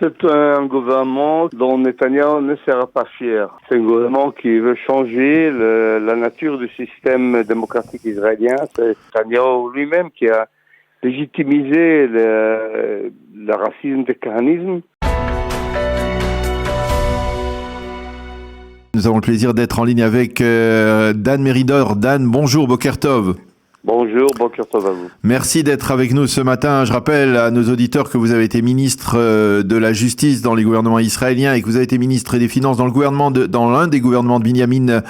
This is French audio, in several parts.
C'est un gouvernement dont Netanyahou ne sera pas fier. C'est un gouvernement qui veut changer la nature du système démocratique israélien. C'est Netanyahou lui-même qui a légitimisé le racisme et le kahanisme. Nous avons le plaisir d'être en ligne avec Dan Meridor. Dan, bonjour, Boker Tov. Bonjour, Boker Tov à vous. Merci d'être avec nous ce matin. Je rappelle à nos auditeurs que vous avez été ministre de la Justice dans les gouvernements israéliens et que vous avez été ministre des Finances dans l'un des gouvernements de Binyamin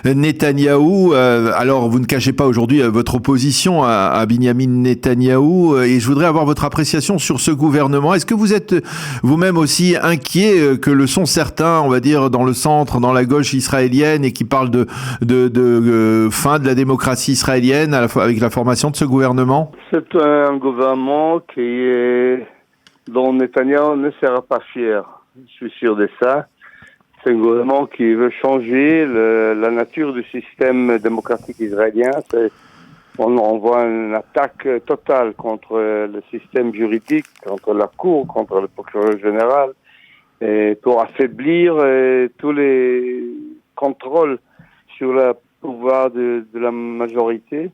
Netanyahou. Alors, vous ne cachez pas aujourd'hui votre opposition à Binyamin Netanyahou et je voudrais avoir votre appréciation sur ce gouvernement. Est-ce que vous êtes vous-même aussi inquiet que le sont certains, on va dire, dans le centre, dans la gauche israélienne et qui parlent de fin de la démocratie israélienne à la fois avec la formation de ce gouvernement? C'est un gouvernement dont Netanyahou ne sera pas fier. Je suis sûr de ça. C'est un gouvernement qui veut changer la nature du système démocratique israélien. On voit une attaque totale contre le système juridique, contre la Cour, contre le procureur général, et pour affaiblir tous les contrôles sur le pouvoir de la majorité.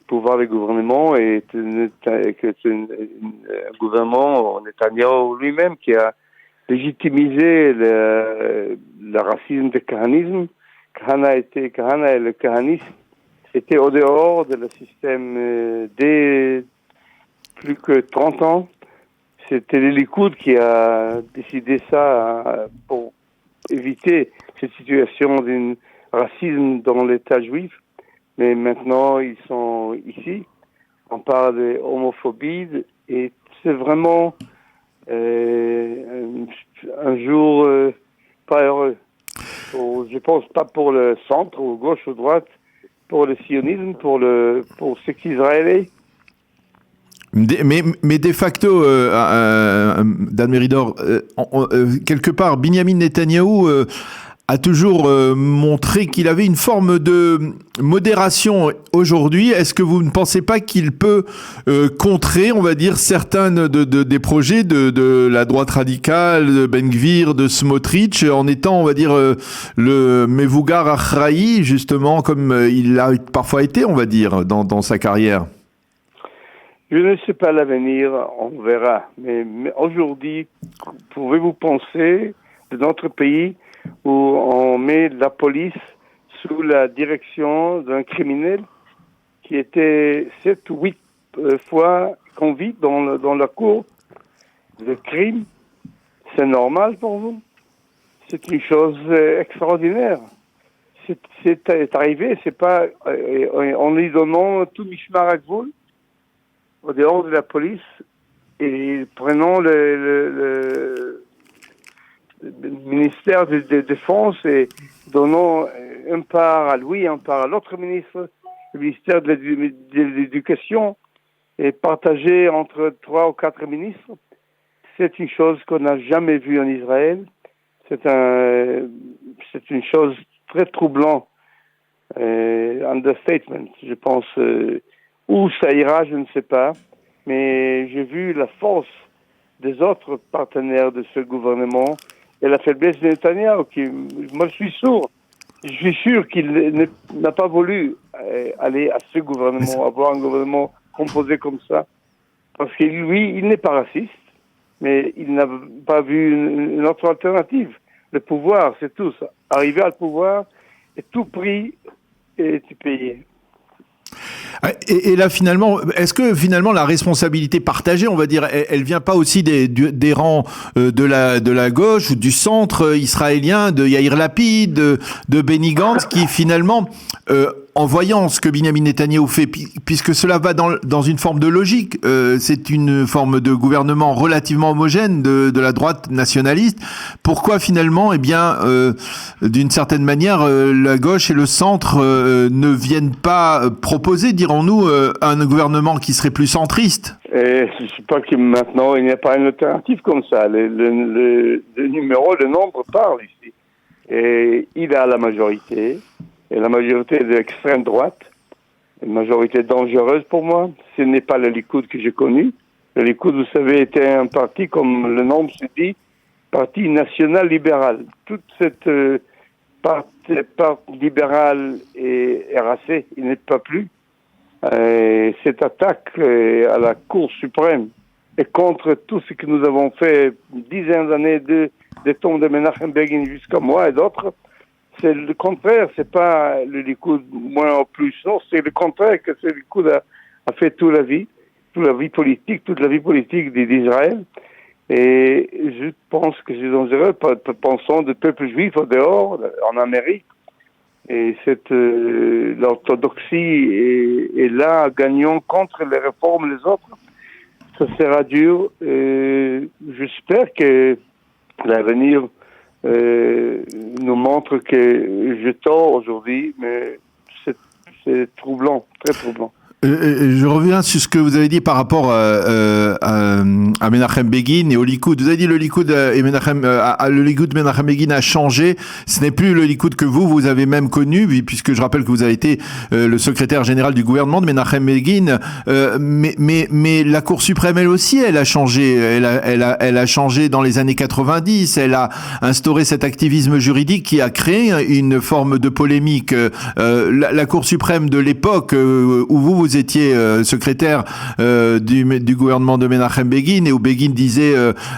Pouvoir du gouvernement et que c'est un gouvernement, Netanyahou lui-même, qui a légitimisé le racisme et le kahanisme. Kahana et le kahanisme étaient au dehors de le système dès plus que 30 ans. C'était le Likoud qui a décidé ça pour éviter cette situation d'un racisme dans l'État juif. Mais maintenant, ils sont ici. On parle de homophobie et c'est vraiment un jour pas heureux. Je pense pas pour le centre, ou gauche ou droite, pour le sionisme, pour ce qu'Israélais. Mais de facto, Dan Meridor, quelque part, Binyamin Netanyahou a toujours montré qu'il avait une forme de modération aujourd'hui. Est-ce que vous ne pensez pas qu'il peut contrer, on va dire, certains des projets de la droite radicale, de Ben Gvir, de Smotrich, en étant, on va dire, le Mevougar Achraï, justement, comme il a parfois été, on va dire, dans sa carrière? Je ne sais pas l'avenir, on verra. Mais aujourd'hui, pouvez-vous penser de notre pays où on met la police sous la direction d'un criminel qui était 7 ou 8 fois convict dans la cour de crime? C'est normal pour vous? C'est une chose extraordinaire. C'est arrivé, c'est pas en lui donnant tout Mishmar Hakvul au dehors de la police et prenant le ministère de Défense et donnant une part à lui, une part à l'autre ministre, le ministère de l'Éducation, et partagé entre 3 ou 4 ministres. C'est une chose qu'on n'a jamais vue en Israël. C'est une chose très troublante, understatement, je pense. Où ça ira, je ne sais pas. Mais j'ai vu la force des autres partenaires de ce gouvernement et la faiblesse de Netanyahou, moi je suis sourd. Je suis sûr qu'il n'a pas voulu aller à ce gouvernement, avoir un gouvernement composé comme ça. Parce que lui, il n'est pas raciste, mais il n'a pas vu une autre alternative. Le pouvoir, c'est tout ça. Arriver au pouvoir, et tout prix est payé. Et là, finalement, est-ce que finalement la responsabilité partagée, on va dire, elle vient pas aussi des rangs de la gauche ou du centre israélien, de Yair Lapid, de Benny Gantz, qui finalement, en voyant ce que Binyamin Netanyahou fait, puisque cela va dans une forme de logique, c'est une forme de gouvernement relativement homogène de la droite nationaliste. Pourquoi finalement, d'une certaine manière, la gauche et le centre ne viennent pas proposer, dirons-nous, un gouvernement qui serait plus centriste? Je ne sais pas que maintenant il n'y a pas une alternative comme ça. Le nombre parle ici. Et il a la majorité. Et la majorité de l'extrême droite, une majorité dangereuse pour moi. Ce n'est pas le Likoud que j'ai connu. Le Likoud, vous savez, était un parti, comme le nom se dit, parti national libéral. Toute cette part libérale est racée, il n'est pas plus. Cette attaque à la Cour suprême et contre tout ce que nous avons fait dizaines d'années des temps de Menachem Begin jusqu'à moi et d'autres, c'est le contraire, c'est pas le Likoud moins ou plus, non, c'est le contraire que le Likoud a fait toute la vie politique d'Israël. Et je pense que c'est dangereux, pensons de peuple juif au dehors, en Amérique. Et l'orthodoxie est là, gagnant contre les réformes les autres. Ça sera dur. J'espère que l'avenir nous montre que je tort aujourd'hui, mais c'est troublant, très troublant. Je reviens sur ce que vous avez dit par rapport à Menachem Begin et au Likoud. Vous avez dit le Likoud le Likoud Menachem Begin a changé. Ce n'est plus le Likoud que vous avez même connu, puisque je rappelle que vous avez été le secrétaire général du gouvernement de Menachem Begin. Mais la Cour suprême, elle aussi, elle a changé. Elle a changé dans les années 90. Elle a instauré cet activisme juridique qui a créé une forme de polémique. La Cour suprême de l'époque où vous étiez secrétaire du gouvernement de Menachem Begin et où Begin disait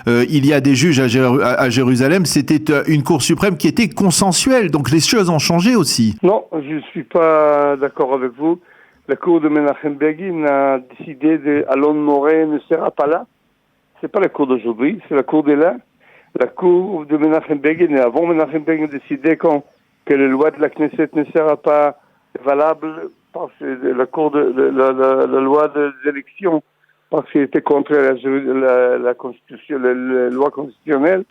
il y a des juges à Jérusalem, c'était une Cour suprême qui était consensuelle. Donc les choses ont changé aussi. Non, je ne suis pas d'accord avec vous. La Cour de Menachem Begin a décidé d'Alon Moré ne sera pas là. C'est pas la Cour d'aujourd'hui, c'est la Cour de là. La Cour de Menachem Begin, et avant Menachem Begin, décidait que la loi de la Knesset ne sera pas valable parce que la Cour la loi des élections, parce qu'elle était contre la Constitution, la loi constitutionnelle.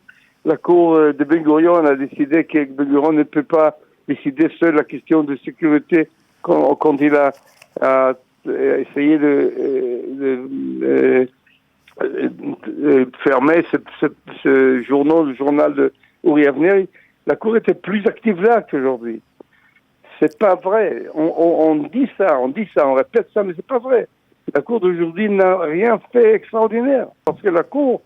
La Cour de Ben Gurion a décidé que Ben Gurion ne peut pas décider seul la question de sécurité quand il a essayé de fermer ce journal, le journal de Uri Avner. La Cour était plus active là qu'aujourd'hui. C'est pas vrai. On dit ça, on répète ça, mais c'est pas vrai. La Cour d'aujourd'hui n'a rien fait extraordinaire. Parce que la Cour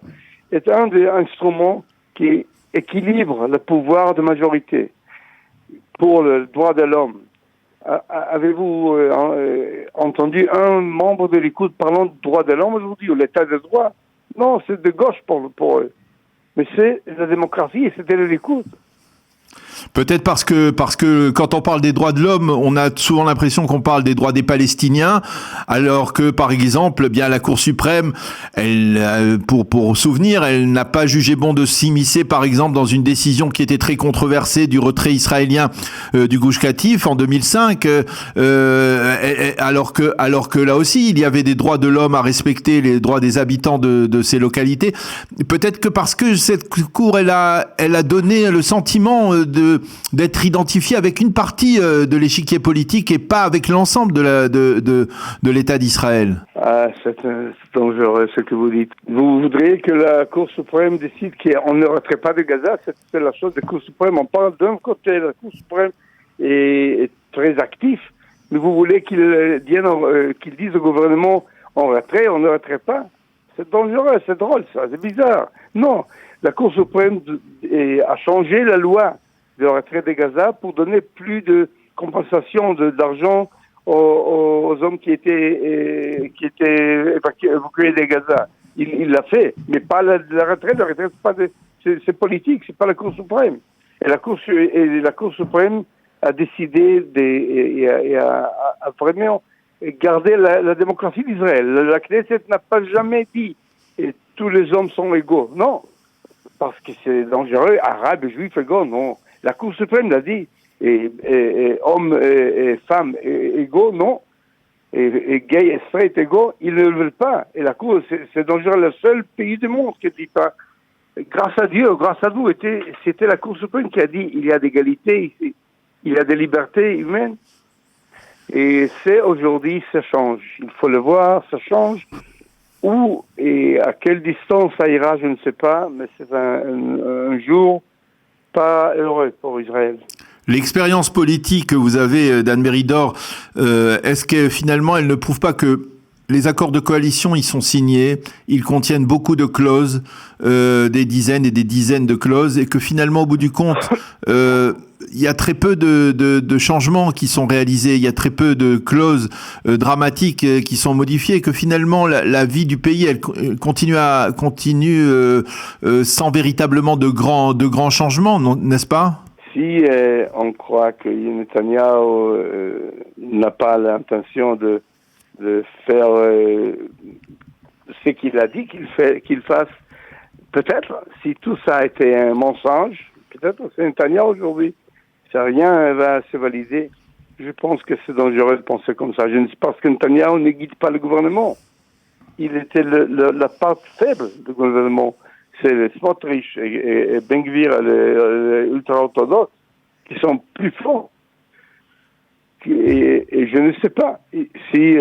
est un des instruments qui équilibre le pouvoir de majorité pour le droit de l'homme. Avez-vous entendu un membre de l'Écoute parlant de droit de l'homme aujourd'hui, ou l'état de droit? Non, c'est de gauche pour eux. Mais c'est la démocratie et c'était l'Écoute. Peut-être parce que quand on parle des droits de l'homme, on a souvent l'impression qu'on parle des droits des Palestiniens, alors que par exemple, bien la Cour suprême, elle, pour souvenir, elle n'a pas jugé bon de s'immiscer, par exemple, dans une décision qui était très controversée du retrait israélien du Gush Katif en 2005, alors que là aussi, il y avait des droits de l'homme à respecter, les droits des habitants de ces localités. Peut-être que parce que cette Cour, elle a donné le sentiment d'être identifié avec une partie de l'échiquier politique et pas avec l'ensemble de l'État d'Israël. Ah, c'est dangereux ce que vous dites. Vous voudriez que la Cour suprême décide qu'on ne retrait pas de Gaza? C'est la chose de la Cour suprême. On parle d'un côté, la Cour suprême est très actif, mais vous voulez qu'il dise au gouvernement on ne retrait pas? C'est dangereux, c'est drôle ça, c'est bizarre. Non, la Cour suprême a changé la loi de retrait de Gaza pour donner plus de compensation d'argent aux hommes qui étaient évacués de Gaza. Il l'a fait, mais pas la retraite. La retraite, c'est politique, c'est pas la Cour suprême. Et la Cour suprême a décidé à vraiment garder la démocratie d'Israël. La Knesset n'a pas jamais dit et tous les hommes sont égaux. Non, parce que c'est dangereux. Arabes et juifs égaux, non. La Cour suprême l'a dit. Et hommes et femmes égaux, non. Et gays et straight égaux, ils ne le veulent pas. Et la Cour, c'est dangereux. Le seul pays du monde qui ne dit pas. Grâce à Dieu, grâce à vous, c'était la Cour suprême qui a dit il y a d'égalité ici. Il y a des libertés humaines. Et aujourd'hui, ça change. Il faut le voir, ça change. Où et à quelle distance ça ira, je ne sais pas, mais c'est un jour pas heureux pour Israël. L'expérience politique que vous avez d'Anne Méridor, est-ce que finalement elle ne prouve pas que les accords de coalition, ils sont signés, ils contiennent beaucoup de clauses, des dizaines et des dizaines de clauses, et que finalement, au bout du compte, il y a très peu de changements qui sont réalisés, il y a très peu de clauses dramatiques qui sont modifiées, et que finalement, la vie du pays, elle continue sans véritablement de grands changements, n'est-ce pas? Si on croit que Netanyahu n'a pas l'intention de faire ce qu'il a dit qu'il fasse, peut-être, si tout ça a été un mensonge, peut-être c'est Netanyahu aujourd'hui. Si rien va se valider, je pense que c'est dangereux de penser comme ça. Je ne sais pas, parce que Netanyahu ne guide pas le gouvernement. Il était la part faible du gouvernement. C'est les Smotrich et Ben Gvir, les ultra-orthodoxes, qui sont plus forts. Et je ne sais pas si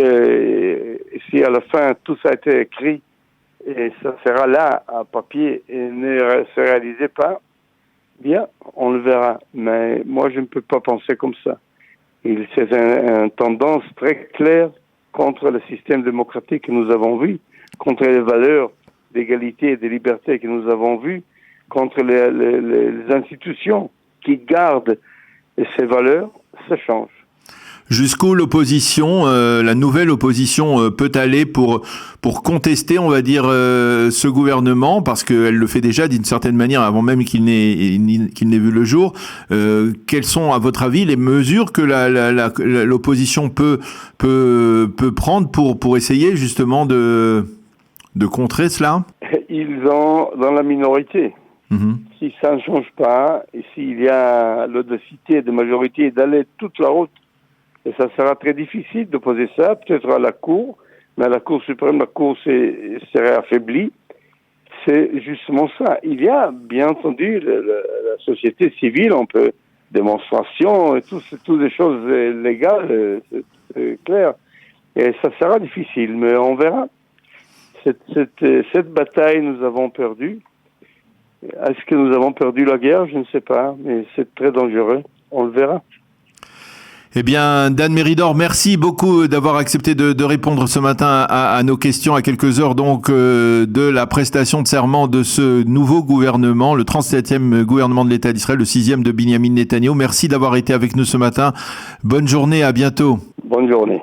à la fin tout ça a été écrit et ça sera là à papier et ne se réalisait pas, bien, on le verra. Mais moi, je ne peux pas penser comme ça. C'est une tendance très claire contre le système démocratique que nous avons vu, contre les valeurs d'égalité et de liberté que nous avons vues, contre les institutions qui gardent ces valeurs, ça change. Jusqu'où l'opposition, la nouvelle opposition peut aller pour contester, on va dire, ce gouvernement, parce qu'elle le fait déjà d'une certaine manière avant même qu'il n'ait vu le jour. Quelles sont, à votre avis, les mesures que l'opposition peut prendre pour essayer justement de contrer cela? Ils sont dans la minorité. Mmh. Si ça ne change pas, et s'il y a l'audacité de majorité d'aller toute la route, et ça sera très difficile de poser ça, peut-être à la Cour, mais à la Cour suprême, la Cour serait affaiblie. C'est justement ça. Il y a, bien entendu, la société civile, on peut, démonstration, et toutes des choses légales, c'est clair. Et ça sera difficile, mais on verra. Cette bataille, nous avons perdu. Est-ce que nous avons perdu la guerre? Je ne sais pas, mais c'est très dangereux. On le verra. Eh bien, Dan Meridor, merci beaucoup d'avoir accepté de répondre ce matin à nos questions à quelques heures donc de la prestation de serment de ce nouveau gouvernement, le 37e gouvernement de l'État d'Israël, le 6e de Binyamin Netanyahu. Merci d'avoir été avec nous ce matin. Bonne journée, à bientôt. Bonne journée.